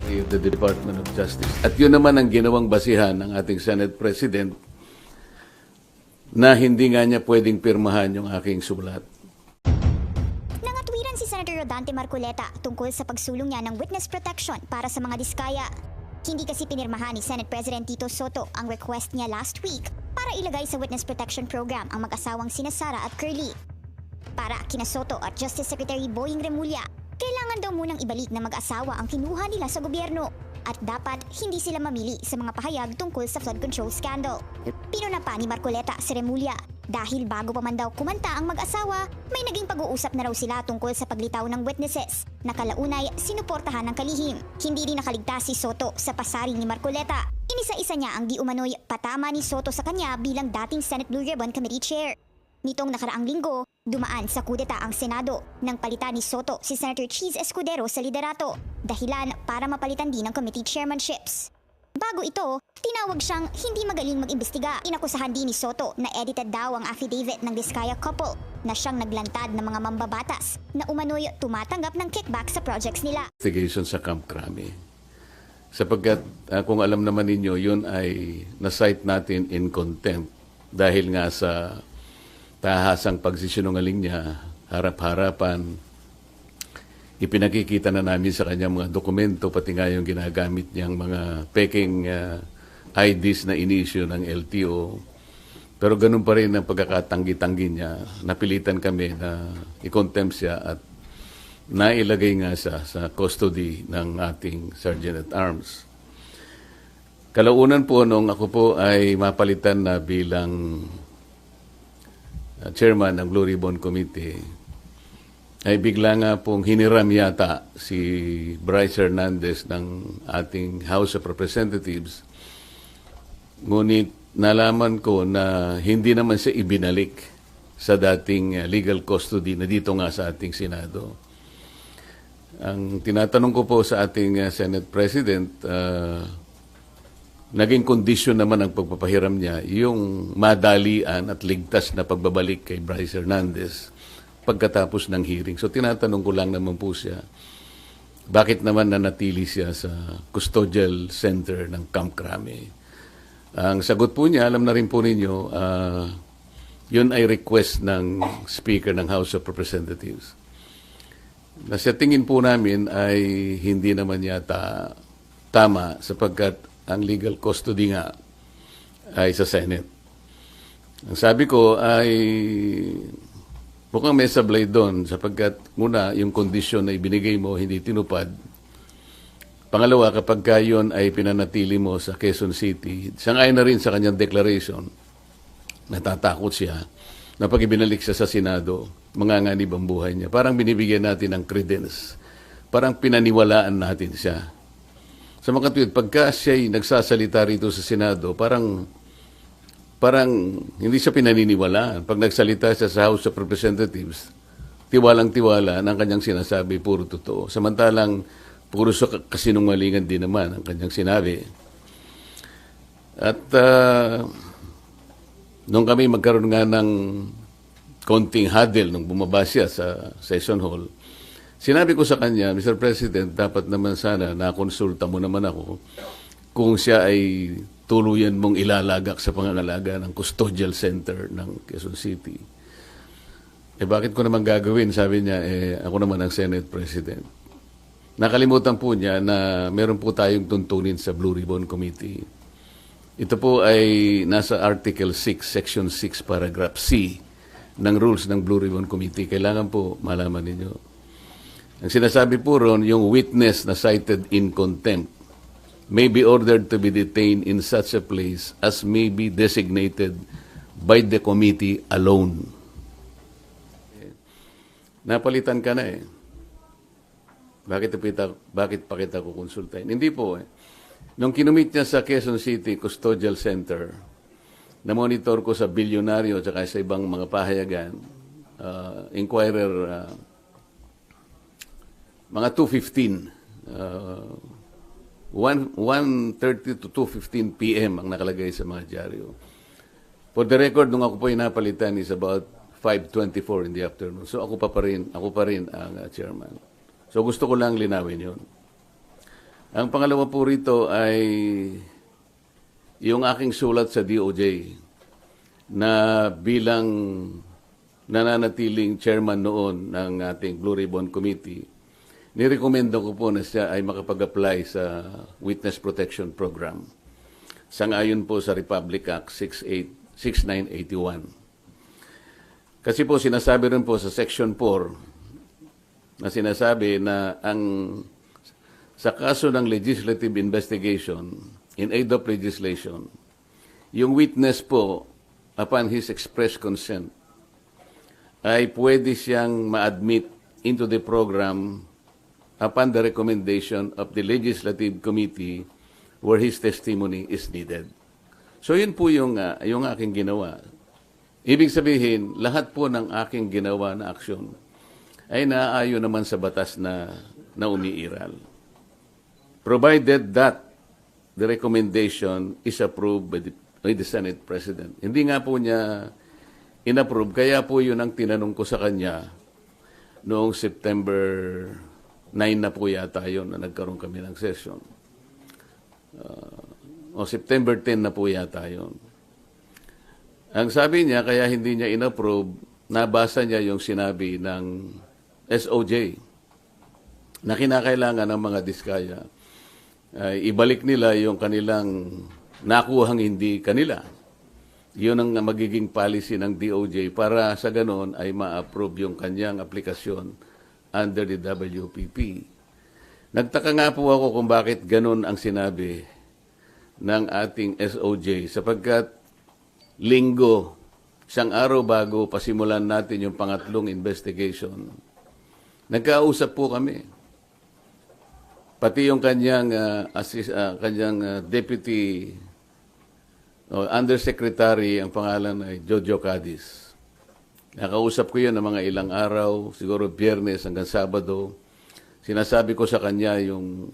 the Department of Justice. At yun naman ang ginawang basihan ng ating Senate President na hindi nga niya pwedeng pirmahan yung aking sulat. Nangatwiran si Senator Rodante Marcoleta tungkol sa pagsulong niya ng witness protection para sa mga diskaya. Hindi kasi pinirmahan ni Senate President Tito Soto ang request niya last week para ilagay sa witness protection program ang mag-asawang sina Sara at Curly. Para kina Soto at Justice Secretary Boying Remulla, kailangan daw munang ibalik na mag-asawa ang kinuha nila sa gobyerno at dapat hindi sila mamili sa mga pahayag tungkol sa flood control scandal. Pinuna pa ni Marcoleta si Remulla dahil bago pa man daw kumanta ang mag-asawa, may naging pag-uusap na raw sila tungkol sa paglitaw ng witnesses na kalaunay sinuportahan ng kalihim. Hindi rin nakaligtas si Soto sa pasaring ni Marcoleta. Inisa-isa niya ang di umano'y patama ni Soto sa kanya bilang dating Senate Blue Ribbon Committee Chair. Nitong nakaraang linggo, dumaan sa kudeta ang Senado nang palitan ni Soto si Senator Cheese Escudero sa liderato, dahilan para mapalitan din ang committee chairmanships. Bago ito, tinawag siyang hindi magaling mag-imbestiga. Inakusahan din ni Soto na edited daw ang affidavit ng Diskaya couple na siyang naglantad ng mga mambabatas na umano'y tumatanggap ng kickback sa projects nila. Investigation sa Camp Crame. Sapagkat kung alam naman ninyo, yun ay na-cite natin in contempt dahil nga sa tahasang pagsisinungaling niya, harap-harapan, ipinakikita na namin sa kanya mga dokumento, pati nga yung ginagamit niyang mga peking IDs na inisyu ng LTO. Pero ganun pa rin ang pagkakatanggi-tanggi niya. Napilitan kami na i-contempt siya at nailagay nga siya sa custody ng ating Sergeant at Arms. Kalaunan po nung ako po ay mapalitan na bilang chairman ng Blue Ribbon Committee, ay bigla nga pong hiniram yata si Bryce Hernandez ng ating House of Representatives. Ngunit nalaman ko na hindi naman siya ibinalik sa dating legal custody na dito nga sa ating Senado. Ang tinatanong ko po sa ating Senate President, naging kondisyon naman ang pagpapahiram niya yung madalian at ligtas na pagbabalik kay Bryce Hernandez pagkatapos ng hearing. So tinatanong ko lang naman po siya, bakit naman nanatili siya sa custodial center ng Camp Crame? Ang sagot po niya, alam na rin po ninyo, yun ay request ng Speaker ng House of Representatives. Na sa tingin po namin ay hindi naman yata tama sapagkat ang legal custody nga ay sa Senate. Ang sabi ko ay mukhang may sablay doon sapagkat muna yung kondisyon na ibinigay mo hindi tinupad. Pangalawa, kapag yun ay pinanatili mo sa Quezon City, sangayon na rin sa kanyang declaration, natatakot siya na pag ibinalik siya sa Senado, manganganib ang buhay niya. Parang binibigyan natin ng credence. Parang pinaniwalaan natin siya. Sa mga katwid, pagka siya'y nagsasalita rito sa Senado, parang hindi siya pinaniniwalaan. Pag nagsalita siya sa House of Representatives, tiwalang-tiwala ng kanyang sinasabi, puro totoo. Samantalang, puro kasinungalingan din naman ang kanyang sinabi. At nung kami magkaroon nga ng konting huddle nung bumaba siya sa session hall, sinabi ko sa kanya, Mr. President, dapat naman sana nakonsulta mo naman ako kung siya ay tuluyan mong ilalagak sa pangangalaga ng custodial center ng Quezon City. Bakit ko naman gagawin? Sabi niya, ako naman ang Senate President. Nakalimutan po niya na meron po tayong tuntunin sa Blue Ribbon Committee. Ito po ay nasa Article 6, Section 6, Paragraph C ng rules ng Blue Ribbon Committee. Kailangan po malaman ninyo. Ang sinasabi po ron, yung witness na cited in contempt may be ordered to be detained in such a place as may be designated by the committee alone. Napalitan ka na eh. Bakit pa kita kukonsultahin? Hindi po eh. Nung kinumit niya sa Quezon City Custodial Center, na-monitor ko sa bilyonaryo at sa ibang mga pahayagan, Inquirer, mga 2:15, 1:30 to 2:15 p.m. ang nakalagay sa mga dyaryo. For the record, nung ako po napalitan is about 5:24 in the afternoon. So ako pa rin ang chairman. So gusto ko lang linawin yun. Ang pangalawa po rito ay yung aking sulat sa DOJ na bilang nananatiling chairman noon ng ating Blue Ribbon Committee, nirekomendo ko po na siya ay makapag-apply sa Witness Protection Program. Sangayon po sa Republic Act 6981. Kasi po sinasabi rin po sa Section 4 na sinasabi na sa kaso ng legislative investigation in aid of legislation, yung witness po, upon his express consent, ay pwede siyang ma-admit into the program upon the recommendation of the Legislative Committee where his testimony is needed. So yun po yung aking ginawa. Ibig sabihin, lahat po ng aking ginawa na aksyon ay naaayon naman sa batas na umiiral. Provided that the recommendation is approved by the Senate President. Hindi nga po niya inapprove, kaya po yun ang tinanong ko sa kanya noong September 9 na po yata yun na nagkaroon kami ng session. O September 10 na po yata yun. Ang sabi niya, kaya hindi niya inapprove, nabasa niya yung sinabi ng SOJ na kinakailangan ng mga diskaya ibalik nila yung kanilang nakuhang hindi kanila. Yun ang magiging policy ng DOJ para sa ganon ay ma-approve yung kanyang aplikasyon under the WPP. Nagtaka nga po ako kung bakit ganon ang sinabi ng ating SOJ sapagkat linggo, isang araw bago pasimulan natin yung pangatlong investigation, nagkausap po kami. Pati yung kanyang deputy undersecretary, ang pangalan ay Jojo Cadiz. Nakausap ko yun ng mga ilang araw, siguro Biyernes hanggang Sabado. Sinasabi ko sa kanya yung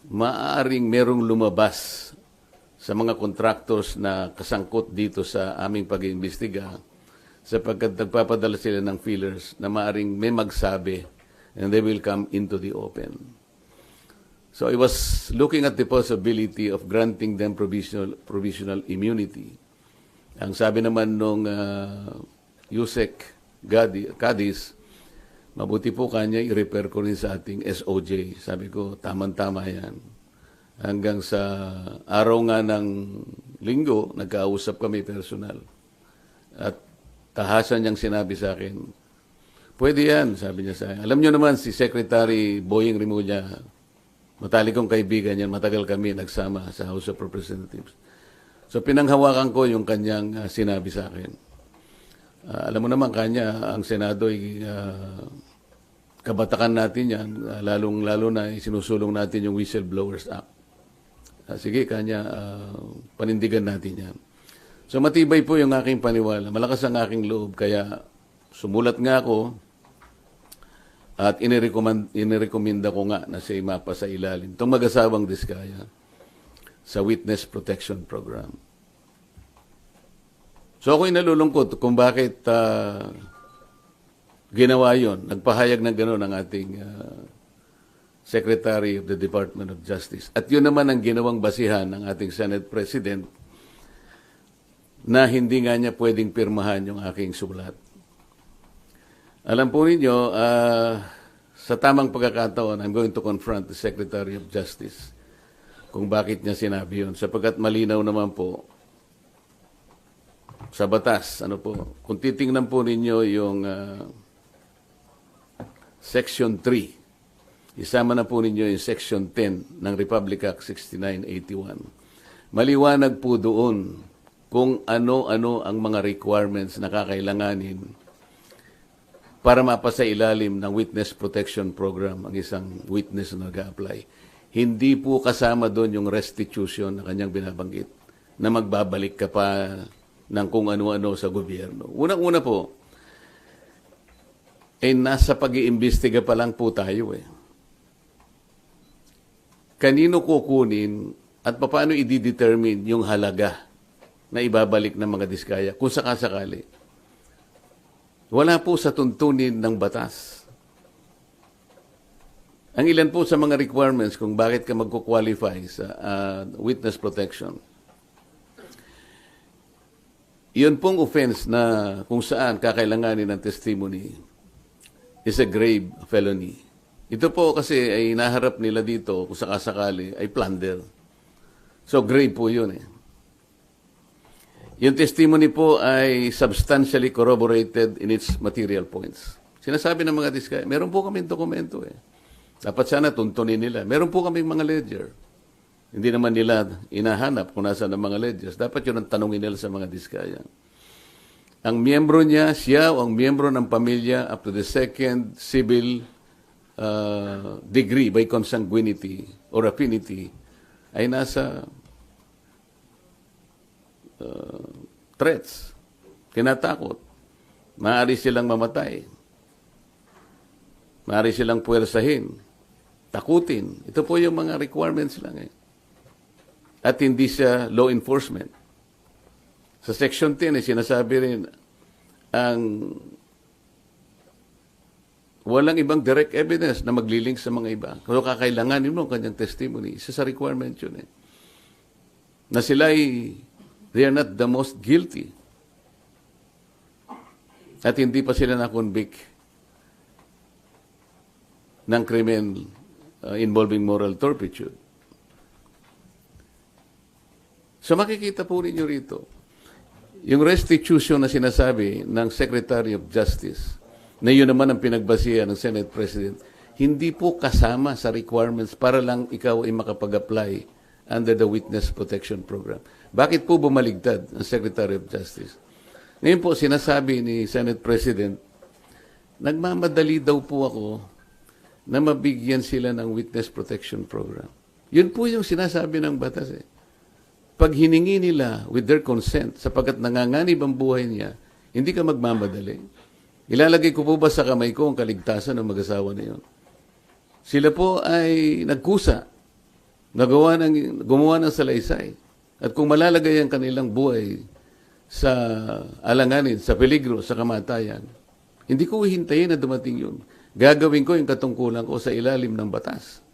maaaring merong lumabas sa mga contractors na kasangkot dito sa aming pag-iimbestiga sapagkat nagpapadala sila ng feelers na maaaring may magsabi and they will come into the open. So I was looking at the possibility of granting them provisional immunity. Ang sabi naman nung Yusek Cadiz, mabuti po kanya i-repair ko rin sa ating SOJ. Sabi ko, tama-tama yan. Hanggang sa araw nga ng linggo, nagkausap kami personal. At tahasan niyang sinabi sa akin, pwede yan, sabi niya sa akin. Alam niyo naman, si Secretary Boying Rimulya, matalik kong kaibigan yan, matagal kami nagsama sa House of Representatives. So pinanghawakan ko yung kanyang sinabi sa akin. Alam mo naman kanya, ang Senado ay kabatakan natin yan, lalong-lalo na sinusulong natin yung Whistleblowers Act. Sige kanya, panindigan natin yan. So matibay po yung aking paniwala, malakas ang aking loob, kaya sumulat nga ako, at inirekomenda ko nga na siya mapa sa ilalim itong mag-asawang diskaya sa Witness Protection Program. So ako'y nalulungkot kung bakit ginawa yon. Nagpahayag ng gano'n ang ating Secretary of the Department of Justice. At yun naman ang ginawang basihan ng ating Senate President na hindi nga niya pwedeng pirmahan yung aking sulat. Alam po ninyo, sa tamang pagkakataon, I'm going to confront the Secretary of Justice kung bakit niya sinabi yun. Sapagkat malinaw naman po sa batas. Kung titingnan po ninyo yung Section 3, isama na po ninyo yung Section 10 ng Republic Act 6981. Maliwanag po doon kung ano-ano ang mga requirements na kakailanganin para mapasa ilalim ng Witness Protection Program ang isang witness na nag-a-apply. Hindi po kasama doon yung restitution na kanyang binabanggit na magbabalik ka pa ng kung ano-ano sa gobyerno. Unang-una po, nasa pag-iimbestiga pa lang po tayo Kanino kukunin at paano i-determine yung halaga na ibabalik ng mga diskaya kung sakasakali? Wala po sa tuntunin ng batas. Ang ilan po sa mga requirements kung bakit ka magko-qualify sa witness protection. Yun pong offense na kung saan kakailanganin ng testimony is a grave felony. Ito po kasi ay naharap nila dito kung sakasakali ay plunder. So grave po yun eh. Yung testimony po ay substantially corroborated in its material points. Sinasabi ng mga diskaya, meron po kaming dokumento eh. Dapat sana tuntunin nila. Meron po kaming mga ledger. Hindi naman nila inahanap kung nasa ng mga ledgers. Dapat yun ang tanongin nila sa mga diskaya. Ang miyembro niya, siya o ang miyembro ng pamilya up to the second civil degree by consanguinity or affinity ay nasa threats, tinatakot. Maaari silang mamatay. Maaari silang puwersahin, takutin. Ito po yung mga requirements lang eh. At hindi siya law enforcement. Sa Section 10, sinasabi rin, ang walang ibang direct evidence na maglilink sa mga iba. Kung kakailanganin mo ang kanyang testimony, isa sa requirement yun eh. Na sila they are not the most guilty. At hindi pa sila na-convict ng krimen involving moral turpitude. So makikita po ninyo rito, yung restitution na sinasabi ng Secretary of Justice, na yun naman ang pinagbasihan ng Senate President, hindi po kasama sa requirements para lang ikaw ay makapag-apply under the Witness Protection Program. Bakit po bumaligtad ang Secretary of Justice? Ngayon po sinasabi ni Senate President, nagmamadali daw po ako na mabigyan sila ng Witness Protection Program. Yun po yung sinasabi ng batas eh. Pag hiningi nila with their consent, sapagkat nanganganib ang buhay niya, hindi ka magmamadali. Ilalagay ko po ba sa kamay ko ang kaligtasan ng mag-asawa na yun? Sila po ay nagkusa, gumawa ng salaysay. At kung malalagay ang kanilang buhay sa alanganin, sa peligro, sa kamatayan, hindi ko hihintayin na dumating yun. Gagawin ko yung katungkulan ko sa ilalim ng batas.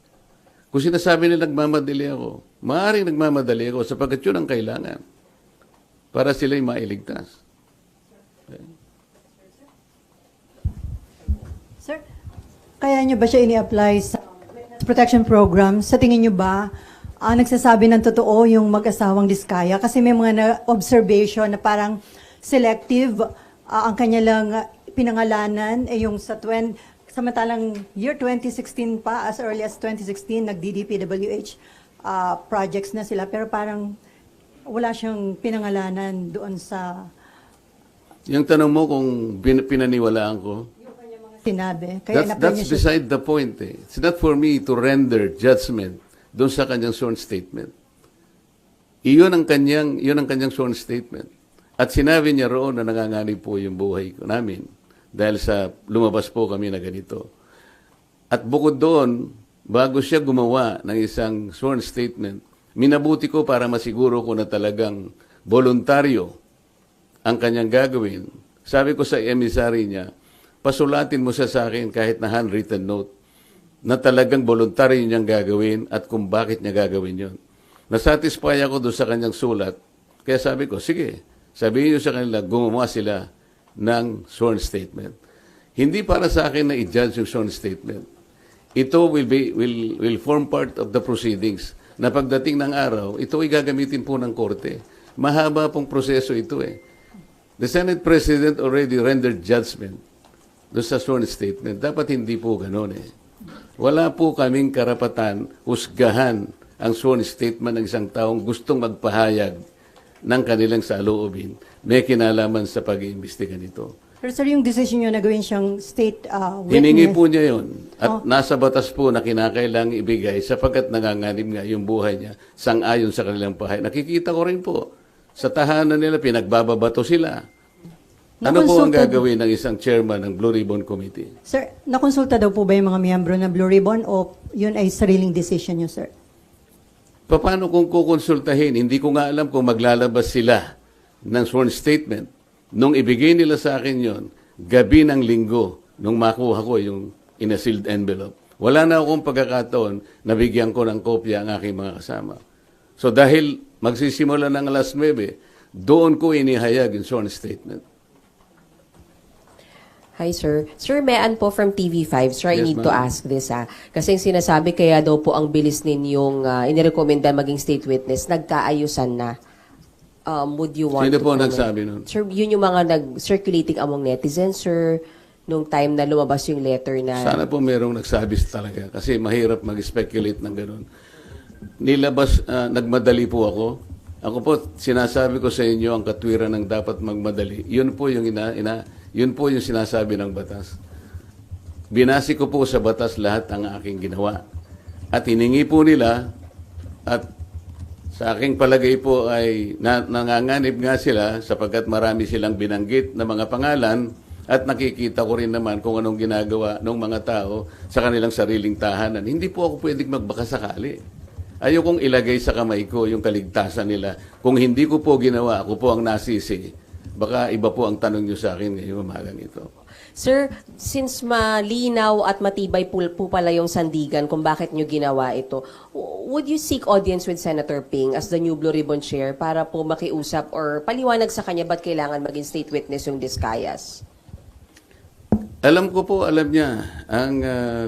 Kung sinasabi nila nagmamadali ako, maaaring nagmamadali ako sapagkat yun ang kailangan para sila'y mailigtas. Okay. Sir, kaya nyo ba siya ini-apply sa protection program? Sa tingin nyo ba, nagsasabi ng totoo yung mag-asawang Diskaya? Kasi may mga observation na parang selective ang kanya lang pinangalanan, yung samantalang year 2016 pa, as early as 2016, nag-DDPWH projects na sila, pero parang wala siyang pinangalanan doon sa... Yung tanong mo kung pinaniwalaan ko, sinabi. Kaya that's beside the point eh. It's not for me to render judgment doon sa kanyang sworn statement. Iyon ang kanyang sworn statement. At sinabi niya roon na nanganganib po yung buhay ko namin dahil sa lumabas po kami na ganito. At bukod doon, bago siya gumawa ng isang sworn statement, minabuti ko para masiguro ko na talagang voluntaryo ang kanyang gagawin. Sabi ko sa emissary niya, pasulatin mo sa akin kahit na handwritten note na talagang voluntaryo niyang gagawin at kung bakit niya gagawin yon. Nasatisfy ako doon sa kanyang sulat. Kaya sabi ko, sige, sabihin niyo sa kanila, gumawa sila ng sworn statement. Hindi para sa akin na i-judge yung sworn statement. Ito will form part of the proceedings na pagdating ng araw, ito ay gagamitin po ng korte. Mahaba pong proseso ito eh. The Senate President already rendered judgment doon sa sworn statement. Dapat hindi po gano'n eh. Wala po kaming karapatan husgahan ang sworn statement ng isang taong gustong magpahayag ng kanilang saloobin. May kinalaman sa pag-iimbestiga nito. Pero sir, yung decision nyo na gawin siyang state witness... Hiningi po niya yun. At nasa batas po na kinakailangang ibigay sapagkat nanganganib nga yung buhay niya sang-ayon sa kanilang pahay. Nakikita ko rin po, sa tahanan nila, pinagbababato sila. Ano po ang gagawin ng isang chairman ng Blue Ribbon Committee? Sir, nakonsulta daw po ba yung mga miyembro ng Blue Ribbon o yun ay sariling decision nyo, sir? Paano kung kukonsultahin? Hindi ko nga alam kung maglalabas sila ng sworn statement. Nung ibigay nila sa akin yon, gabi ng linggo, nung makuha ko yung in a sealed envelope, Wala na akong pagkakataon na bigyan ko ng kopya ang aking mga kasama. So dahil magsisimula ng alas 9, doon ko inihayag yung sworn statement. Hi, sir. Sir, Mean po from TV5. Sir, I Yes, need to ma'am. ask this, ha. Kasi yung sinasabi, kaya daw po ang bilis ninyong inirekomenda maging state witness, nagkaayusan na. Would you want Sino to po comment? nagsabi nun? Sir, yun yung mga nag-circulating among netizens, sir, nung time na lumabas yung letter na... Sana po merong nagsabi talaga kasi mahirap mag-speculate ng ganun. Nagmadali po ako. Ako po, sinasabi ko sa inyo ang katwiran ng dapat magmadali. Yun po yung yun po yung sinasabi ng batas. Binasi ko po sa batas lahat ang aking ginawa. At hiningi po nila at sa aking palagay po ay nanganganib nga sila sapagkat marami silang binanggit na mga pangalan at nakikita ko rin naman kung anong ginagawa ng mga tao sa kanilang sariling tahanan. Hindi po ako pwedeng magbakasakali. Ayokong ilagay sa kamay ko yung kaligtasan nila. Kung hindi ko po ginawa, ako po ang nasisi. Baka iba po ang tanong nyo sa akin ngayong umagang ito. Sir, since malinaw at matibay po pala yung sandigan kung bakit nyo ginawa ito, would you seek audience with Senator Ping as the new Blue Ribbon Chair para po makiusap or paliwanag sa kanya ba't kailangan maging state witness yung Discayas? Alam niya ang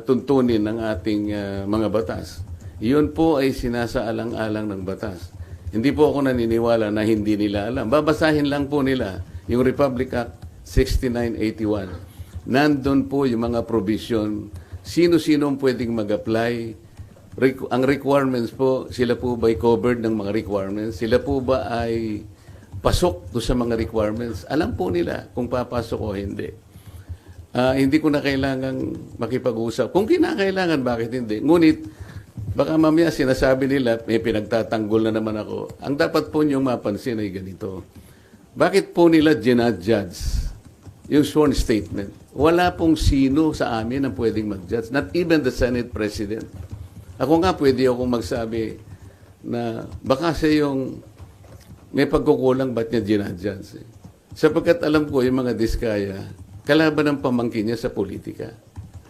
tuntunin ng ating mga batas. Iyon po ay sinasaalang-alang ng batas. Hindi po ako naniniwala na hindi nila alam. Babasahin lang po nila yung Republic Act 6981. Nandun po yung mga provision. Sino-sino ang pwedeng mag-apply. Ang requirements po, sila po ba ay covered ng mga requirements? Sila po ba ay pasok do sa mga requirements? Alam po nila kung papasok o hindi. Hindi ko na kailangang makipag-usap. Kung kinakailangan, bakit hindi? Ngunit, baka mamaya sinasabi nila, may pinagtatanggol na naman ako. Ang dapat po niyong mapansin ay ganito. Bakit po nila ginadjudge yung sworn statement? Wala pong sino sa amin ang pwedeng mag-judge. Not even the Senate President. Ako nga pwede akong magsabi na baka siya yung may pagkukulang ba't niya ginadjudge. Sapagkat alam ko yung mga diskaya, kalaban ng pamangkin niya sa politika.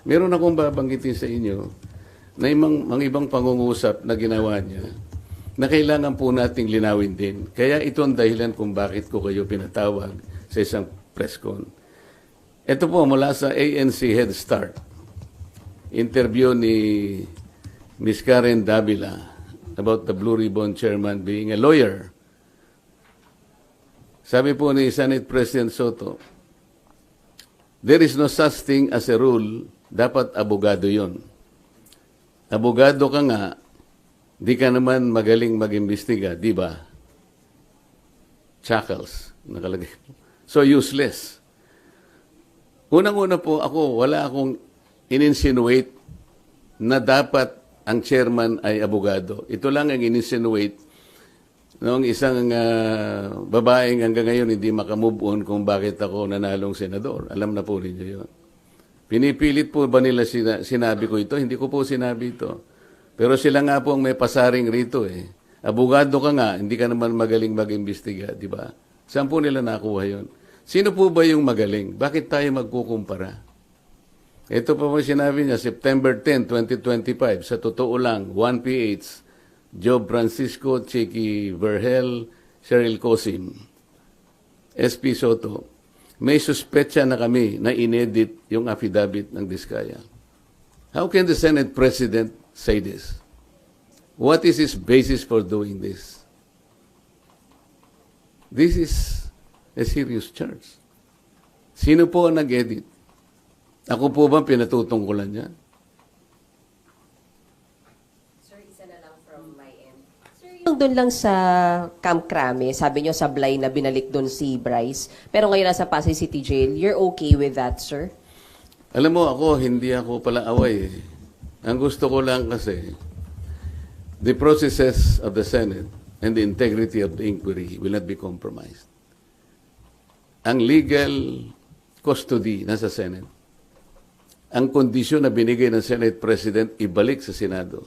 Meron akong babanggitin sa inyo na mga ibang pangungusap na ginawa niya na kailangan po nating linawin din. Kaya ito ang dahilan kung bakit ko kayo pinatawag sa isang press con. Ito po mula sa ANC Head Start. Interview ni Ms. Karen Davila about the Blue Ribbon Chairman being a lawyer. Sabi po ni Senate President Soto, there is no such thing as a rule, dapat abogado yon. Abogado ka nga, di ka naman magaling mag-imbestiga, di ba? Chuckles, nakalagay. So useless. Unang-una po ako, wala akong in-insinuate na dapat ang chairman ay abogado. Ito lang ang in-insinuate noong isang babaeng hanggang ngayon hindi makamove on kung bakit ako nanalong senador. Alam na po ninyo yun. Pinipilit po ba nila sinabi ko ito? Hindi ko po sinabi ito. Pero sila nga po ang may pasaring rito eh. Abogado ka nga, hindi ka naman magaling mag-imbestiga, di ba? Saan po nila nakuha yun? Sino po ba yung magaling? Bakit tayo magkukumpara? Ito pa po sinabi niya, September 10, 2025, sa totoo lang, 1PH, Job Francisco, Cheeky Verhel, Cheryl Cosim, SP Soto, may suspetsa na kami na inedit yung affidavit ng Diskaya. How can the Senate President say this? What is his basis for doing this? This is a serious charge. Sino po ang nag-edit? Ako po ba pinatutungkulan niya? Sir, isa na lang from my end. Sir, yung doon lang sa Camp Crame, sabi nyo sablay na binalik doon si Bryce, pero ngayon nasa Pasay City Jail, you're okay with that, sir? Alam mo ako, hindi ako pala away. Ang gusto ko lang kasi, the processes of the Senate and the integrity of the inquiry will not be compromised. Ang legal custody nasa Senate. Ang kondisyon na binigay ng Senate President, ibalik sa Senado.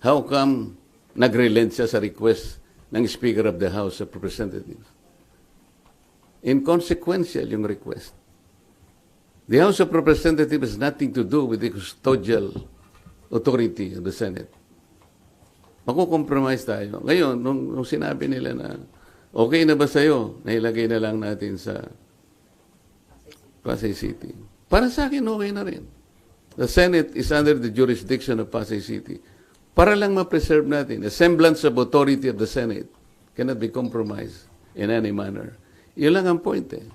How come nag-relent siya sa request ng Speaker of the House of Representatives? Inconsequential yung request. The House of Representatives has nothing to do with the custodial authority of the Senate. Makukompromise tayo. Ngayon, nung sinabi nila na okay na ba sa'yo, nailagay na lang natin sa Pasay City. Para sa akin, okay na rin. The Senate is under the jurisdiction of Pasay City. Para lang ma-preserve natin, a semblance of authority of the Senate cannot be compromised in any manner. Yun lang ang point eh.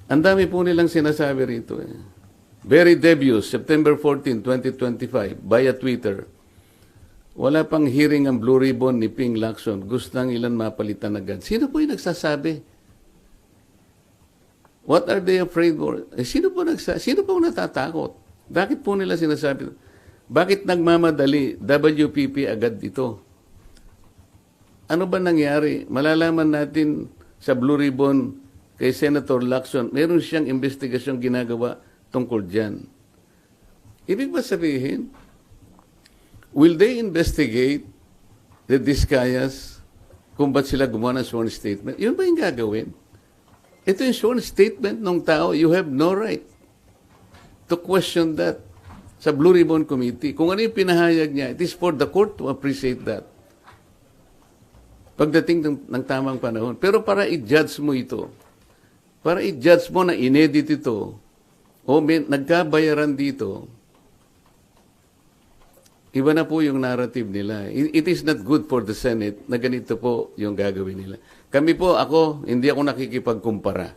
Ang dami po nilang sinasabi rito eh. Very debuts, September 14, 2025, via Twitter. Wala pang hearing ang Blue Ribbon ni Ping Lacson. Gustang ilan mapalitan agad. Sino po yung nagsasabi? What are they afraid for? Sino po natatakot? Bakit po nila sinasabi? Bakit nagmamadali WPP agad dito? Ano ba nangyari? Malalaman natin sa Blue Ribbon kay Senator Lacson, meron siyang investigasyong ginagawa tungkol dyan. Ibig ba sabihin, will they investigate the Discayas kung ba't sila gumawa ng sworn statement? Yun ba yung gagawin? Ito yung sworn statement ng tao. You have no right to question that sa Blue Ribbon Committee. Kung ano yung pinahayag niya, it is for the court to appreciate that. Pagdating ng tamang panahon. Pero para i-judge mo ito, para i-judge mo na inedit ito, o nagkabayaran dito, iba na po yung narrative nila. It is not good for the Senate na ganito po yung gagawin nila. Kami po, hindi ako nakikipagkumpara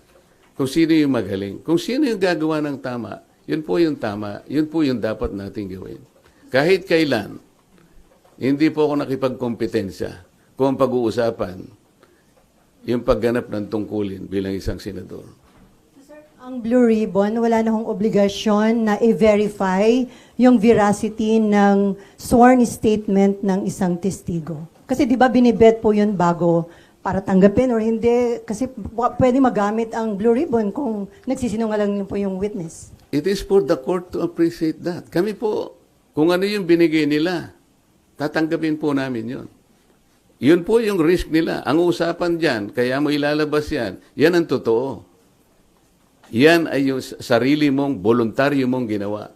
kung sino yung magaling. Kung sino yung gagawa ng tama, yun po yung tama, yun po yung dapat natin gawin. Kahit kailan, hindi po ako nakipagkompetensya kung ang pag-uusapan yung pagganap ng tungkulin bilang isang senador. Ang Blue Ribbon, wala na hong obligasyon na i-verify yung veracity ng sworn statement ng isang testigo. Kasi di ba binibet po yun bago para tanggapin or hindi? Kasi pwede magamit ang Blue Ribbon kung nagsisinungaling po yung witness. It is for the court to appreciate that. Kami po, kung ano yung binigay nila, tatanggapin po namin yun. Yun po yung risk nila. Ang usapan dyan, kaya mo ilalabas yan, yan ang totoo. Yan ay yung sarili mong, voluntaryo mong ginawa.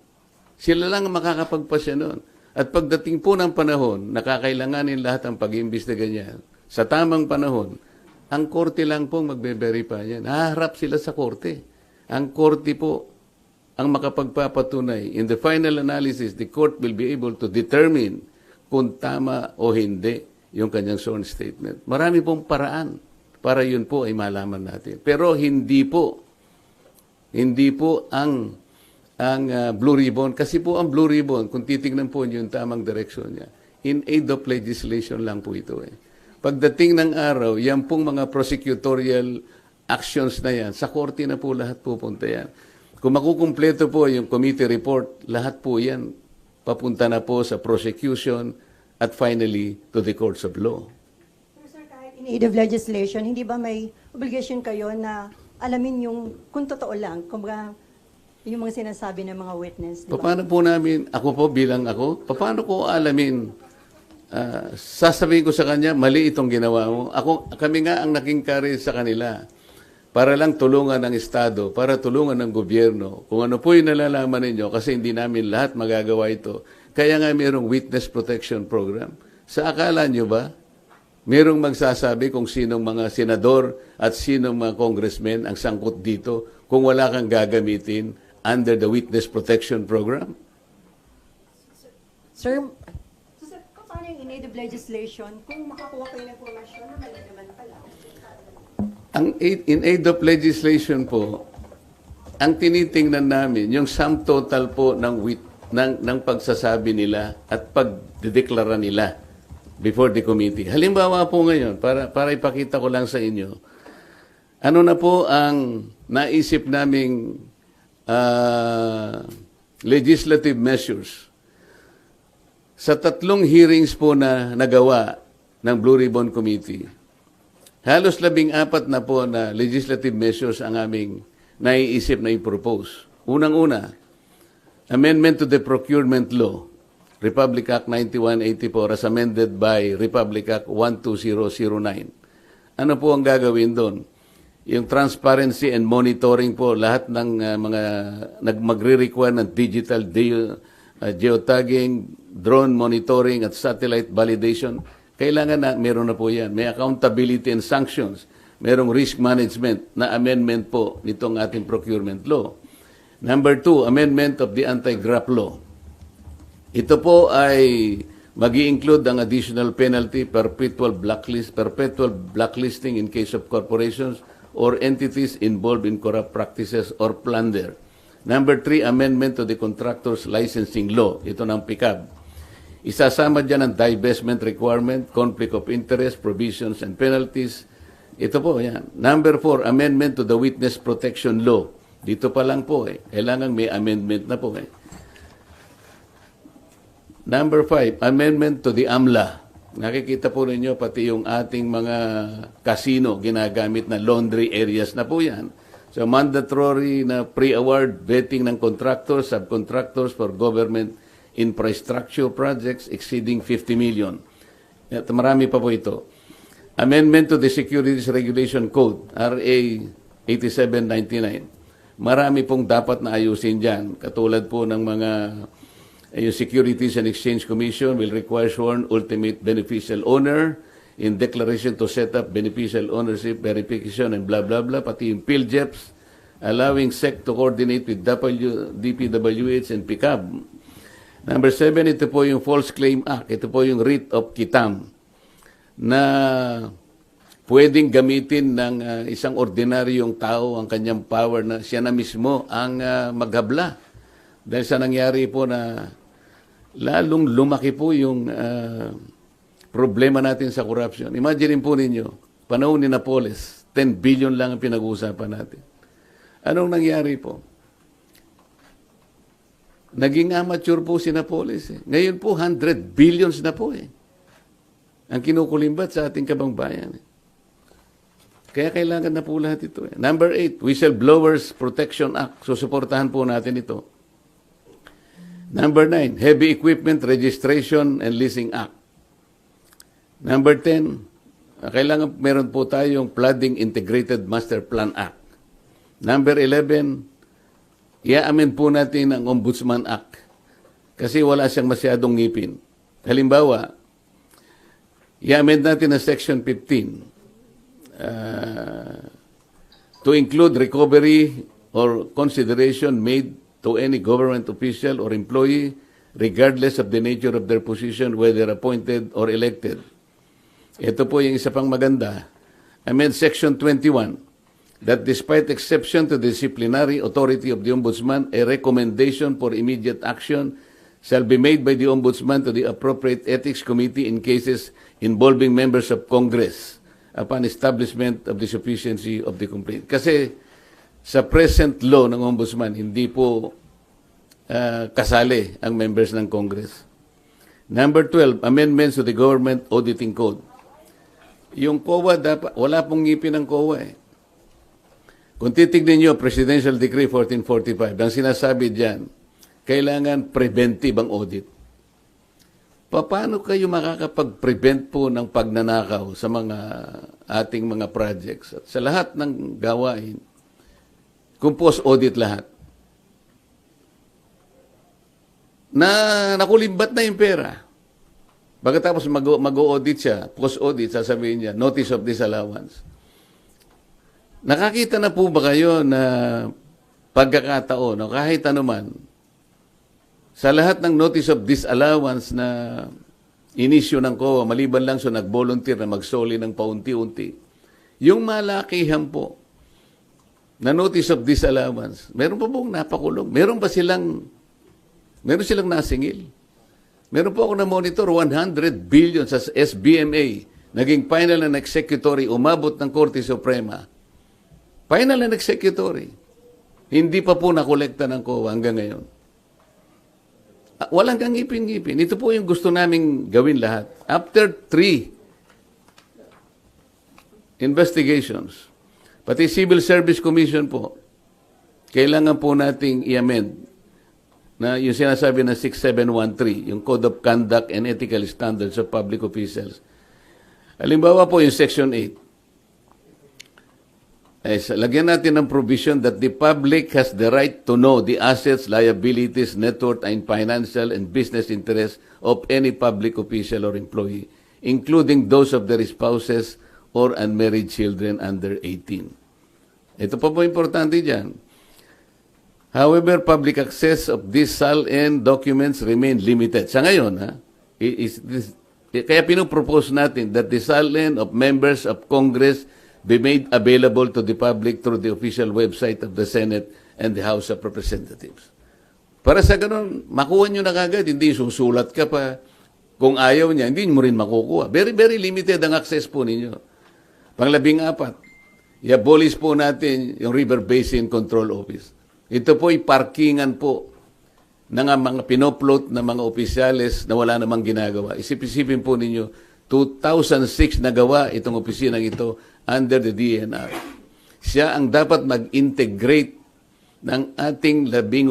Sila lang ang makakapagpasya nun. At pagdating po ng panahon, nakakailanganin lahat ang pag-iimbestiga niya. Sa tamang panahon, ang korte lang pong magbe-verify yan. Haharap sila sa korte. Ang korte po ang makapagpapatunay. In the final analysis, the court will be able to determine kung tama o hindi yung kanyang sworn statement. Marami pong paraan para yun po ay malaman natin. Pero hindi po ang Blue Ribbon, kasi po ang Blue Ribbon, kung titingnan po niyo yung tamang direksyon niya, in aid of legislation lang po ito eh. Pagdating ng araw, yan pong mga prosecutorial actions na yan, sa korte na po lahat pupunta yan. Kung makukumpleto po yung committee report, lahat po yan papunta na po sa prosecution at finally to the courts of law. Sir, kahit in aid of legislation, hindi ba may obligation kayo na alamin yung kung totoo lang, kung yung mga sinasabi ng mga witness? Diba? Paano po namin, paano ko alamin? Sasabihin ko sa kanya, mali itong ginawa mo. Kami nga ang naging carry sa kanila para lang tulungan ng Estado, para tulungan ng gobyerno. Kung ano po yung nalalaman ninyo, kasi hindi namin lahat magagawa ito. Kaya nga mayroong witness protection program. Sa akala nyo ba, mayroong magsasabi kung sinong mga senador at sinong mga congressmen ang sangkot dito kung wala kang gagamitin under the witness protection program? Sir, Paano yung in aid of legislation kung makakuha kayo ng informasyon na mali naman pala? In aid of legislation po, ang tinitingnan namin, yung sum total po ng pagsasabi nila at pagdedeklara nila before the committee. Halimbawa po ngayon, para ipakita ko lang sa inyo, ano na po ang naisip naming legislative measures. Sa 3 hearings po na nagawa ng Blue Ribbon Committee, halos 14 na po na legislative measures ang aming naiisip na i-propose. Unang-una, amendment to the procurement law, Republic Act 9184 as amended by Republic Act 12009. Ano po ang gagawin doon? Yung transparency and monitoring po, lahat ng mga magre-require ng digital geotagging, drone monitoring at satellite validation. Kailangan na, meron na po yan. May accountability and sanctions. Merong risk management na amendment po nitong ating procurement law. Number 2, amendment of the anti-graft law. Ito po ay mag-i-include ang additional penalty, perpetual blacklisting in case of corporations or entities involved in corrupt practices or plunder. Number 3, amendment to the contractor's licensing law. Ito ng PICAB. Isasama dyan ang divestment requirement, conflict of interest, provisions, and penalties. Ito po, yan. Number 4, amendment to the witness protection law. Dito pa lang po kailangan may amendment na po Number 5, amendment to the AMLA. Nakikita po ninyo pati yung ating mga casino ginagamit na laundry areas na po yan. So mandatory na pre-award vetting ng contractors, subcontractors for government infrastructure projects exceeding 50 million. At marami pa po ito. Amendment to the Securities Regulation Code, RA 8799. Marami pong dapat na ayusin dyan. Katulad po ng mga yung Securities and Exchange Commission will require sworn ultimate beneficial owner in declaration to set up beneficial ownership verification and blah blah blah. Pati yung PhilJeps allowing SEC to coordinate with DPWH and PICAB. Number 7, ito po yung False Claim Act. Ito po yung writ of quitam na pwedeng gamitin ng isang ordinaryong tao ang kanyang power na siya na mismo ang maghabla. Dahil sa nangyari po na lalong lumaki po yung problema natin sa corruption. Imagine po ninyo, panahon ni Napoles, 10 billion lang ang pinag-uusapan natin. Anong nangyari po? Naging amateur po si Napoles. Ngayon po, 100 billions na po ang kinukulimbat sa ating kabangbayan. Kaya kailangan na po lahat ito. Number 8, Whistleblowers Protection Act. So, suportahan po natin ito. Number 9, Heavy Equipment Registration and Leasing Act. Number 10, kailangan meron po tayong Flooding Integrated Master Plan Act. Number 11, i-amend po natin ang Ombudsman Act kasi wala siyang masyadong ngipin. Halimbawa, i-amend natin ang Section 15 to include recovery or consideration made to any government official or employee regardless of the nature of their position, whether appointed or elected. Ito po yung isa pang maganda. Amend Section 21 that despite exception to the disciplinary authority of the Ombudsman, a recommendation for immediate action shall be made by the Ombudsman to the appropriate Ethics Committee in cases involving members of Congress upon establishment of the sufficiency of the complaint. Kasi sa present law ng Ombudsman, hindi po kasali ang members ng Congress. Number 12, amendments to the Government Auditing Code. Yung COA, dapat, wala pong ngipin ng COA Kung titignan nyo, Presidential Decree 1445, ang sinasabi dyan, kailangan preventive ang audit. Paano kayo makakapag-prevent po ng pagnanakaw sa mga ating mga projects? At sa lahat ng gawain, kung post-audit lahat, na nakulimbat na yung pera. Pagkatapos mag-audit siya, post-audit, sasabihin niya, notice of disallowance. Nakakita na po ba kayo na pagkakataon, kahit anuman, sa lahat ng notice of disallowance na inisyo ng COA, maliban lang so nag-volunteer na magsoli ng paunti-unti, yung malakihan po na notice of disallowance, meron pa pong napakulong? Meron silang nasingil? Meron po ako na-monitor, 100 billion sa SBMA, naging final and executory, umabot ng Korte Suprema. Final and executory. Hindi pa po nakolekta ng COA hanggang ngayon. Walang kang ngipin-ngipin. Ito po yung gusto naming gawin lahat. After 3 investigations, pati Civil Service Commission po, kailangan po nating i-amend na yung sinasabi na 6713, yung Code of Conduct and Ethical Standards of Public Officials. Halimbawa po yung Section 8. Lagyan natin ng provision that the public has the right to know the assets, liabilities, net worth, and financial and business interests of any public official or employee, including those of their spouses or unmarried children under 18. Ito pa po importante dyan. However, public access of these SALN documents remain limited. Sa ngayon, kaya pinopropose natin that the SALN of members of Congress be made available to the public through the official website of the Senate and the House of Representatives. Para sa ganun, makuha nyo na kagad, hindi susulat ka pa. Kung ayaw niya, hindi mo rin makukuha. Very, very limited ang access po ninyo. Pang-14, i-abolish po natin yung River Basin Control Office. Ito po ay parkingan po ng mga pinoplot na mga opisyales na wala namang ginagawa. Isip-isipin po ninyo, 2006 nagawa itong opisinang ito under the DNR. Siya ang dapat mag-integrate ng ating 18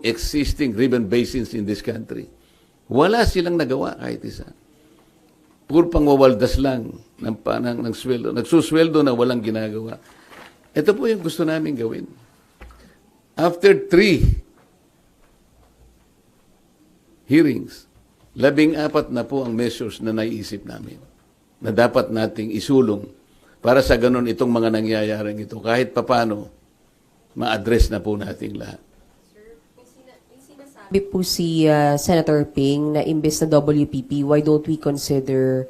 existing river basins in this country. Wala silang nagawa kahit isa. Puro pangwawaldas lang ng sweldo. Nagsusweldo na walang ginagawa. Ito po yung gusto namin gawin. After 3 hearings, 14 na po ang measures na naiisip namin na dapat nating isulong para sa ganun itong mga nangyayaring ito. Kahit papano, ma-address na po natin lahat. Sabi po si Senator Ping na imbes na WPP, why don't we consider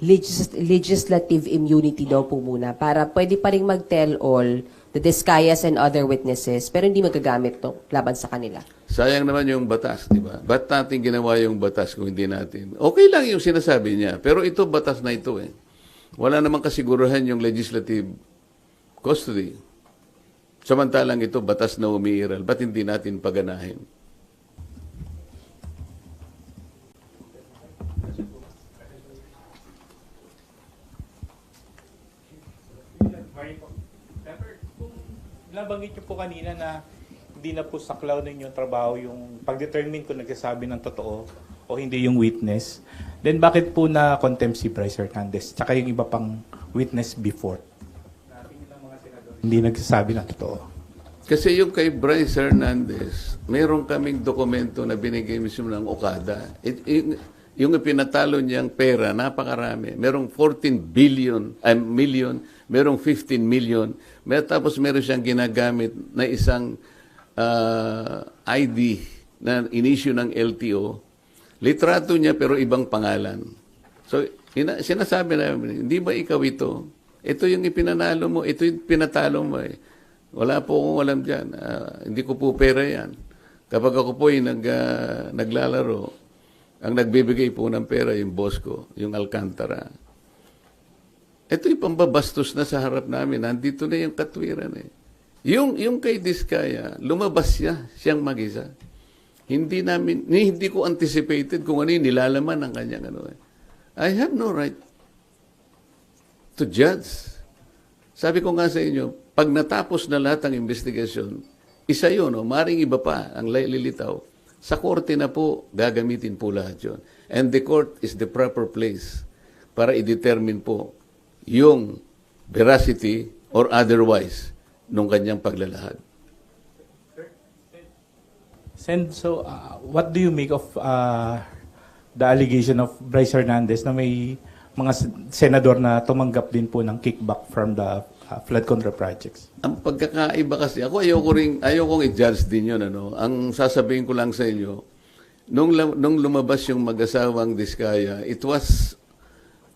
legislative immunity daw po muna para pwede pa rin mag-tell all the Discayas and other witnesses pero hindi magagamit to laban sa kanila. Sayang naman yung batas, di ba? Ba't natin ginawa yung batas kung hindi natin? Okay lang yung sinasabi niya, pero ito batas na ito eh. Wala namang kasiguruhan yung legislative custody. Samantalang ito batas na umiiral. Ba't hindi natin paganahin? Nabanggit niyo po kanina na hindi na po saklaw ninyo trabaho yung pag-determine kung nagsasabi ng totoo o hindi yung witness. Then bakit po na contempt si Bryce Hernandez tsaka yung iba pang witness before? Hindi nagsasabi ng totoo. Kasi yung kay Bryce Hernandez, meron kaming dokumento na binigay mismo ng Okada. Yung ipinatalo niyang pera, napakarami. Merong 14 million, merong 15 million. Tapos meron siyang ginagamit na isang ID na in-issue ng LTO. Litrato niya pero ibang pangalan. So, sinasabi namin, hindi ba ikaw ito? Ito yung ipinanalo mo, ito yung pinatalo mo eh. Wala po akong alam dyan. Hindi ko po pera yan. Kapag ako po yung naglalaro, ang nagbibigay po ng pera yung boss ko, yung Alcantara. Ito yung pambabastos na sa harap namin. Nandito na yung katwiran eh. Yung kay Diskaya, lumabas siyang mag-isa. Hindi ko anticipated kung ano yung nilalaman ng kanyang ano eh. I have no right to judge. Sabi ko nga sa inyo, pag natapos na lahat ng investigasyon, isa yun, maring iba pa ang lilitaw. Sa korte na po, gagamitin po lahat yun. And the court is the proper place para i-determine po yung veracity or otherwise nung kanyang paglalahad. So, what do you make of the allegation of Bryce Hernandez na may mga senador na tumanggap din po ng kickback from the flood control projects? Ang pagkakaiba kasi, ayokong i-judge din yun. Ang sasabihin ko lang sa inyo, nung lumabas yung mag-asawang Diskaya, it was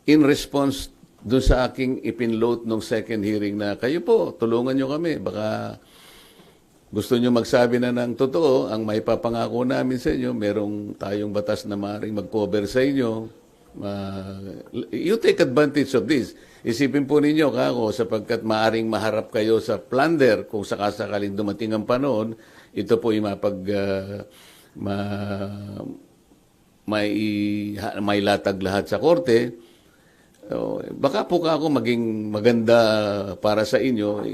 in response doon sa aking ipinload nung second hearing na kayo po, tulungan nyo kami. Baka gusto nyo magsabi na ng totoo, ang may papangako namin sa inyo, merong tayong batas na maaaring mag-cover sa inyo. You take advantage of this. Isipin po ninyo kako sapagkat maaring maharap kayo sa plunder kung sakasakaling dumating ang panahon, ito po ay may latag lahat sa korte. Baka po kako maging maganda para sa inyo.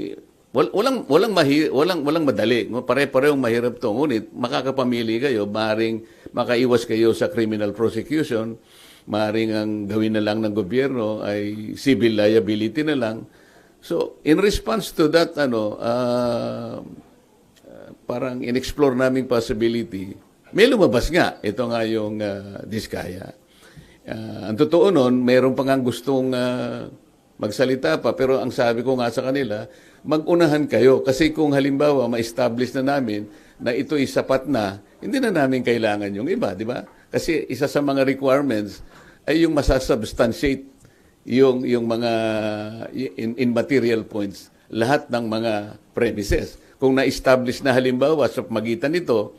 Walang madali. Pare-parehong mahirap to. Ngunit makakapamili kayo, maaring makaiwas kayo sa criminal prosecution. Maaring ang gawin na lang ng gobyerno ay civil liability na lang. So, in response to that, parang in-explore naming possibility, may lumabas nga. Ito nga yung Diskaya. Ang totoo nun, mayroon pa nga gustong magsalita pa, pero ang sabi ko nga sa kanila, mag-unahan kayo. Kasi kung halimbawa, ma-establish na namin na ito'y sapat na, hindi na namin kailangan yung iba, di ba? Kasi isa sa mga requirements ay yung masasubstantiate yung mga in material points, lahat ng mga premises. Kung na-establish na halimbawa sa magitan nito,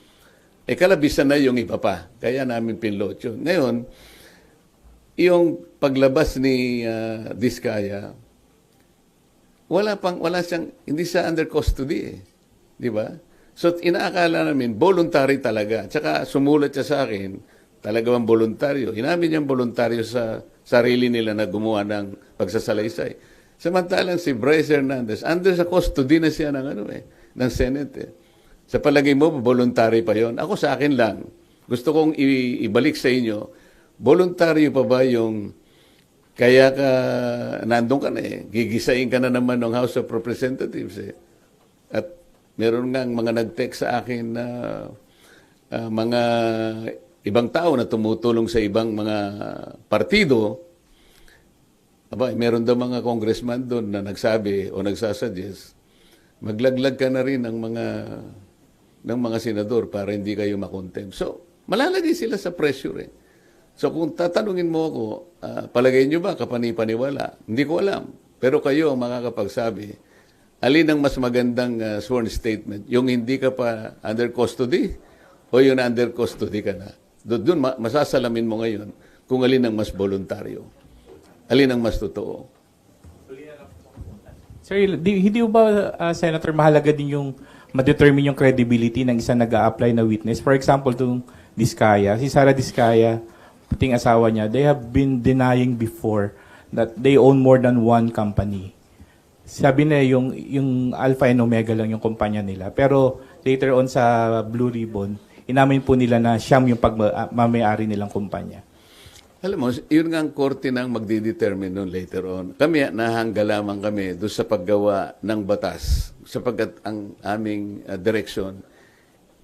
kalabisan na yung iba pa. Kaya namin pinload yun. Ngayon, yung paglabas ni Diskaya, wala siyang, hindi siya under custody Di ba? So, inaakala namin, voluntary talaga. Tsaka sumulat siya sa akin, talagang voluntaryo. Inamin niyang voluntaryo sa sarili nila na gumawa ng pagsasalaysay. Samantalang si Bryce Hernandez, under sa custody na siya ng Senate. Sa palagay mo, voluntary pa yon? Ako sa akin lang. Gusto kong ibalik sa inyo, voluntaryo pa ba yung kaya ka, nandun ka na gigisain ka na naman ng House of Representatives At meron nga mga nag-text sa akin na mga ibang tao na tumutulong sa ibang mga partido. Meron daw mga congressman doon na nagsabi o nagsasuggest, maglaglag ka na rin ng mga senador para hindi kayo makontempt. So, malalagay sila sa pressure So, kung tatanungin mo ako, palagay nyo ba kapani-paniwala? Hindi ko alam. Pero kayo ang makakapagsabi, alin ang mas magandang sworn statement? Yung hindi ka pa under custody o yung under custody ka na? Doon masasalamin mo ngayon kung alin ang mas voluntaryo. Alin ang mas totoo. Sir, hindi ba, Senator, mahalaga din yung ma-determine yung credibility ng isang nag-a-apply na witness? For example, itong Diskaya, si Sara Diskaya, pating asawa niya, they have been denying before that they own more than one company. Sabi na yung Alpha and Omega lang yung kumpanya nila. Pero later on sa Blue Ribbon, inamin po nila na siyam yung pagmamayari nilang kumpanya. Alam mo, yun nga ang korte nang magdidetermine noon later on. Kami, nahangga lamang kami doon sa paggawa ng batas sapagkat ang aming direction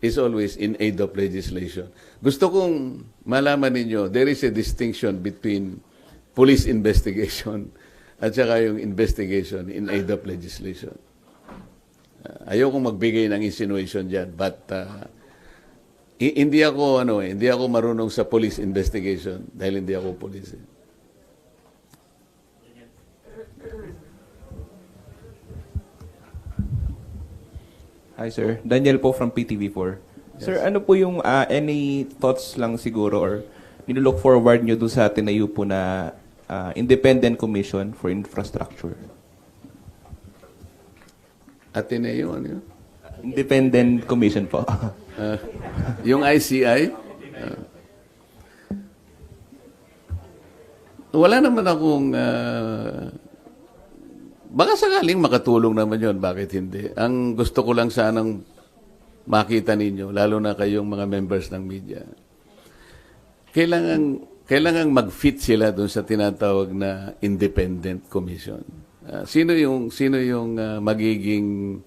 is always in aid of legislation. Gusto kong malaman ninyo, there is a distinction between police investigation at saka yung investigation in aid of legislation. Ayokong magbigay ng insinuation dyan, but hindi ako marunong sa police investigation dahil hindi ako police. Hi sir, Daniel po from PTV4. Yes. Sir, ano po yung any thoughts lang siguro or nilook forward nyo doon sa tinayo po na Independent Commission for Infrastructure? Ateneo, ano yun? Independent Commission po. Yung ICI? Wala naman akong... baka sakaling makatulong naman yon, bakit hindi? Ang gusto ko lang sanang makita ninyo, lalo na kayong mga members ng media, kailangan mag-fit sila doon sa tinatawag na Independent Commission. Sino yung magiging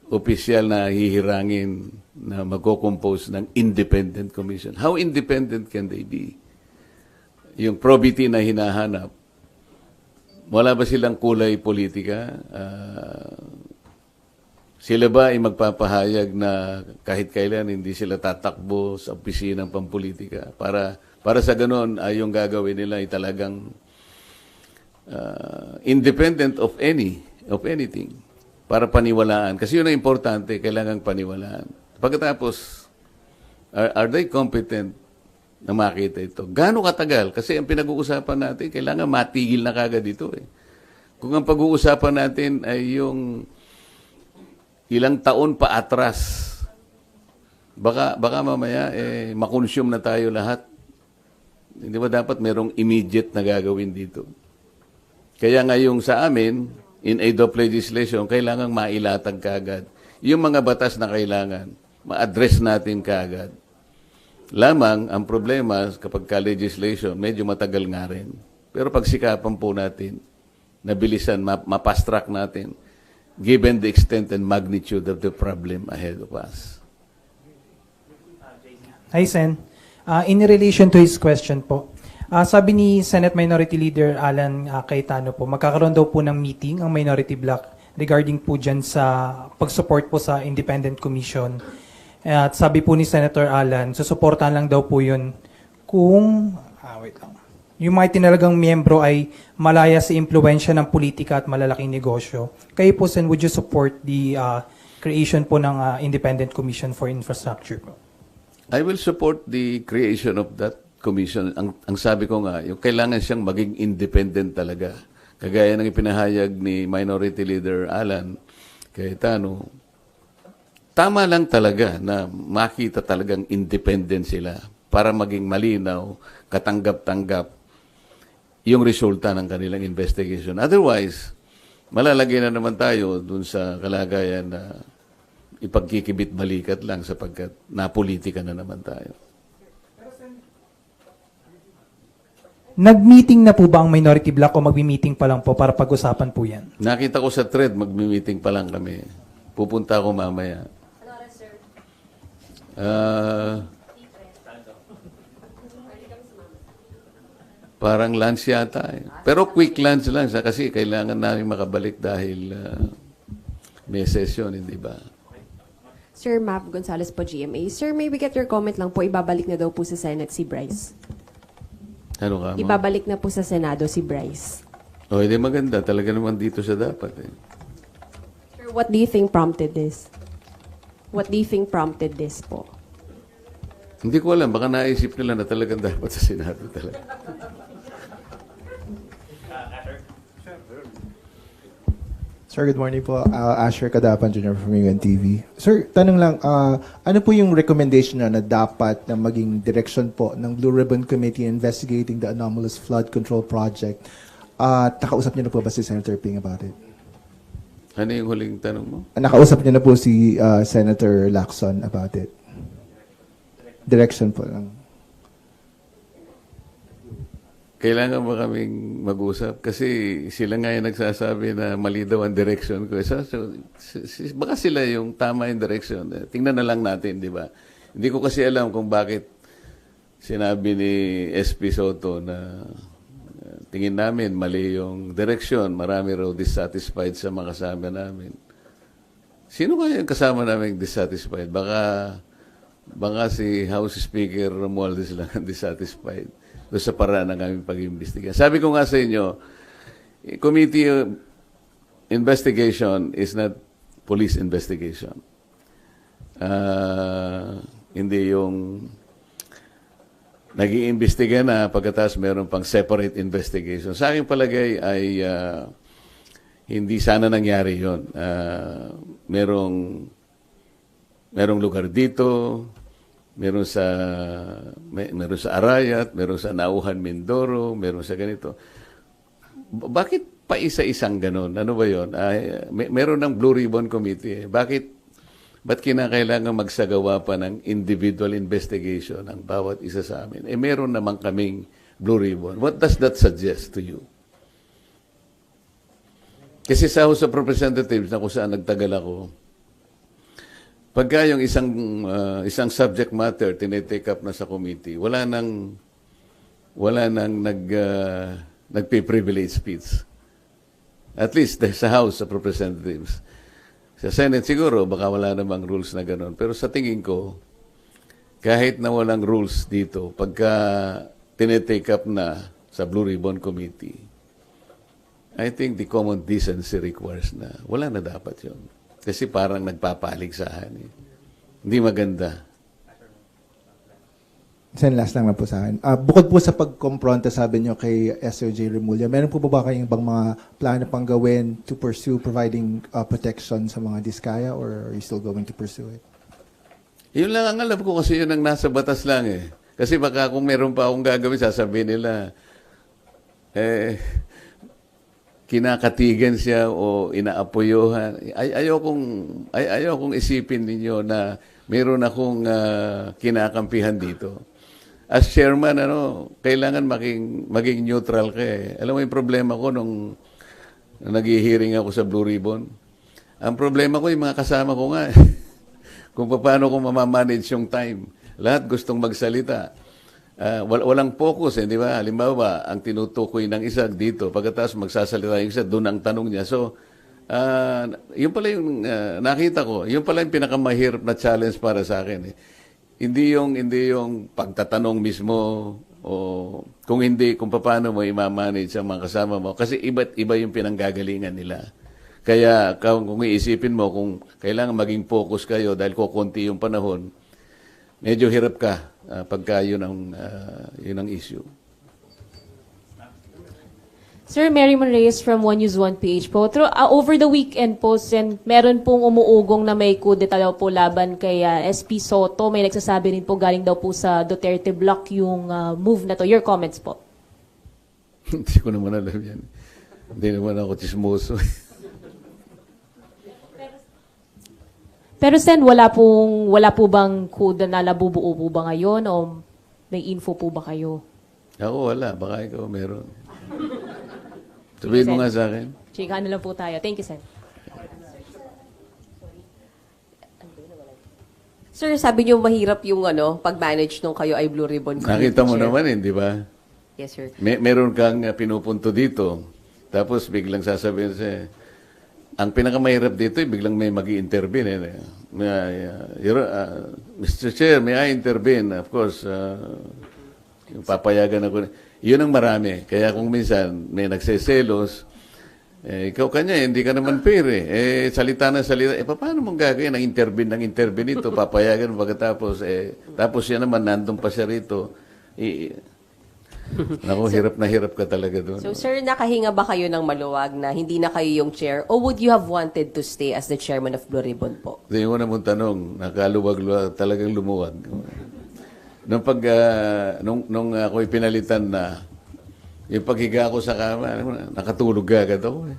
opisyal na hihirangin na magko-compose ng Independent Commission? How independent can they be? Yung probity na hinahanap, wala ba silang kulay politika? Sila ba ay magpapahayag na kahit kailan hindi sila tatakbo sa opisinang pampolitika? Para sa ganon, ay yung gagawin nila ay talagang independent of anything. Para paniwalaan. Kasi yun ang importante, kailangang paniwalaan. Pagkatapos, are they competent na makita ito? Gaano katagal? Kasi ang pinag-uusapan natin, kailangan matigil na kagad ito Kung ang pag-uusapan natin ay yung ilang taon pa atras, baka mamaya makonsume na tayo lahat. Hindi ba dapat merong immediate na gagawin dito? Kaya ngayong sa amin, in aid of legislation, kailangan mailatag kaagad. Yung mga batas na kailangan, ma-address natin kaagad. Lamang, ang problema kapag ka-legislation, medyo matagal nga rin. Pero pagsikapan po natin, nabilisan, mapast track natin, given the extent and magnitude of the problem ahead of us. Hi, Sen. In relation to his question po, sabi ni Senate Minority Leader Alan Cayetano po, magkakaroon daw po ng meeting ang Minority Bloc regarding po dyan sa pag-support po sa Independent Commission. At sabi po ni Senator Alan, susuportahan lang daw po yun kung, wait lang, yung mga tinalagang miyembro ay malaya sa impluensya ng politika at malalaking negosyo. Kayo po, Sen, would you support the creation po ng Independent Commission for Infrastructure po? I will support the creation of that commission. Ang sabi ko nga, yung kailangan siyang maging independent talaga. Kagaya ng ipinahayag ni Minority Leader Alan Cayetano, tama lang talaga na makita talagang independent sila para maging malinaw, katanggap-tanggap yung resulta ng kanilang investigation. Otherwise, malalagay na naman tayo dun sa kalagayan na ipagkikibit balikat lang sapagkat napolitika na naman tayo. Nag-meeting na po ba ang Minority Bloc o magmi-meeting pa lang po para pag-usapan po yan? Nakita ko sa thread, magmi-meeting pa lang kami. Pupunta ako mamaya. Parang lunch yata eh. Pero quick lunch lang siya kasi kailangan namin makabalik dahil may session, hindi ba? Sir Mav Gonzalez po, GMA. Sir, may we get your comment lang po, ibabalik na daw po sa Senate si Bryce. Ano ka mo? Ibabalik na po sa Senado si Bryce. O, hindi maganda. Talaga naman dito siya dapat eh. Sir, what do you think prompted this? What do you think prompted this po? Hindi ko alam. Baka naisip nila na talagang dapat sa Senado talaga. Sir, good morning po. Asher Kadapan Jr. from UNTV. Sir, tanong lang, ano po yung recommendation na dapat na maging direction po ng Blue Ribbon Committee investigating the anomalous flood control project? Nakausap niyo na po ba si Senator Ping about it? Ano yung huling tanong mo? Nakausap niyo na po si Senator Lacson about it? Direction po lang. Kailangan ba kaming mag-usap? Kasi sila nga yung nagsasabi na mali daw ang direction ko. Baka sila yung tama yung direction. Tingnan na lang natin, di ba? Hindi ko kasi alam kung bakit sinabi ni SP Soto na tingin namin mali yung direction. Marami raw dissatisfied sa mga kasama namin. Sino kaya yung kasama namin dissatisfied? Baka si House Speaker Romualdez lang ang dissatisfied doon sa paraan ng aming pag-imbestiga. Sabi ko nga sa inyo, committee investigation is not police investigation. Hindi yung nag-iimbestiga na pagkatapos meron pang separate investigation. Sa aking palagay ay hindi sana nangyari yun. Merong lugar dito, meron sa Arayat, meron sa Nauhan, Mindoro, meron sa ganito. Bakit pa isa-isang ganon? Ano ba yun? Meron ng Blue Ribbon Committee. Ba't kinakailangan magsagawa pa ng individual investigation ang bawat isa sa amin? Meron naman kaming Blue Ribbon. What does that suggest to you? Kasi sa House of Representatives na kung saan nagtagal ako, pagka yung isang subject matter tinitake up na sa committee, wala nang nagpe-privilege speech. At least sa House of Representatives. Sa Senate siguro baka wala namang rules na gano'n. Pero sa tingin ko, kahit na walang rules dito, pagka tinitake up na sa Blue Ribbon Committee, I think the common decency requires na wala na dapat yun. Kasi parang nagpapaligsahan. Hindi maganda. Sen, last lang po sa akin. Bukod po sa pagkompronta, sabi niyo kay SOJ Remulla, meron po ba kayong ibang mga plano pang gawin to pursue providing protection sa mga diskaya, or are you still going to pursue it? Yun lang ang alam ko kasi yun ang nasa batas lang eh. Kasi baka kung meron pa akong gagawin, sasabihin nila, kinakatigan siya o inaapoyohan. Ayokong isipin ninyo na meron akong kinakampihan dito. as chairman, kailangan maging neutral ka eh. Alam mo yung problema ko nung nag-hearing ako sa Blue Ribbon? Ang problema ko, yung mga kasama ko nga, kung paano ko mamamanage yung time. Lahat gustong magsalita. Walang focus, di ba? Halimbawa, ang tinutukoy ng isa dito, pagkatapos magsasalita yung isa, doon ang tanong niya. So, yun pala yung nakita ko, yun pala yung pinakamahirap na challenge para sa akin. Eh. Hindi yung pagtatanong mismo, o kung paano mo i-manage ang mga kasama mo. Kasi iba't iba yung pinanggagalingan nila. Kaya kung iisipin mo kung kailangan maging focus kayo dahil kukunti yung panahon, medyo hirap ka pagka yun ang issue. Sir, Mary Reyes from One News 1 PH po. Over the weekend po, meron pong umuugong na may kudeta daw po laban kay SP Soto. May nagsasabi rin po galing daw po sa Duterte Block yung move na to. Your comments po. Hindi ko naman alam yan. Hindi naman ako chismoso. Pero Sen, wala po bang kuda na nabubuo po ba ngayon o may info po ba kayo? Ako wala. Baka ikaw meron. Sabihin mo nga sa akin. Chika na lang po tayo. Thank you, Sen. Sir, sabi niyo mahirap yung pag-manage nung kayo ay Blue Ribbon Committee Nakita mo Chair. naman di ba? Yes, sir. Meron kang pinupunto dito. Tapos biglang sasabihin siya, ang pinakamahirap dito, biglang may mag-i-intervene. Mr. Chair, may I intervene? Of course, papayagan ako. Yun ang marami. Kaya kung minsan may nagseselos, ikaw kanya, hindi ka naman fair eh. Salita na salita. Paano mong gagawin? Nang-intervene ito, papayagan pagkatapos. Tapos yan naman, nandun pa siya rito. Naku, hirap na hirap ka talaga doon. So, sir, nakahinga ba kayo ng maluwag na hindi na kayo yung chair or would you have wanted to stay as the chairman of Blue Ribbon po? Hindi mo naman tanong, nakaluwag-luwag, talagang lumuwag. Nung ako'y pinalitan na, yung paghiga ko sa kama, nakatulog agad ako eh.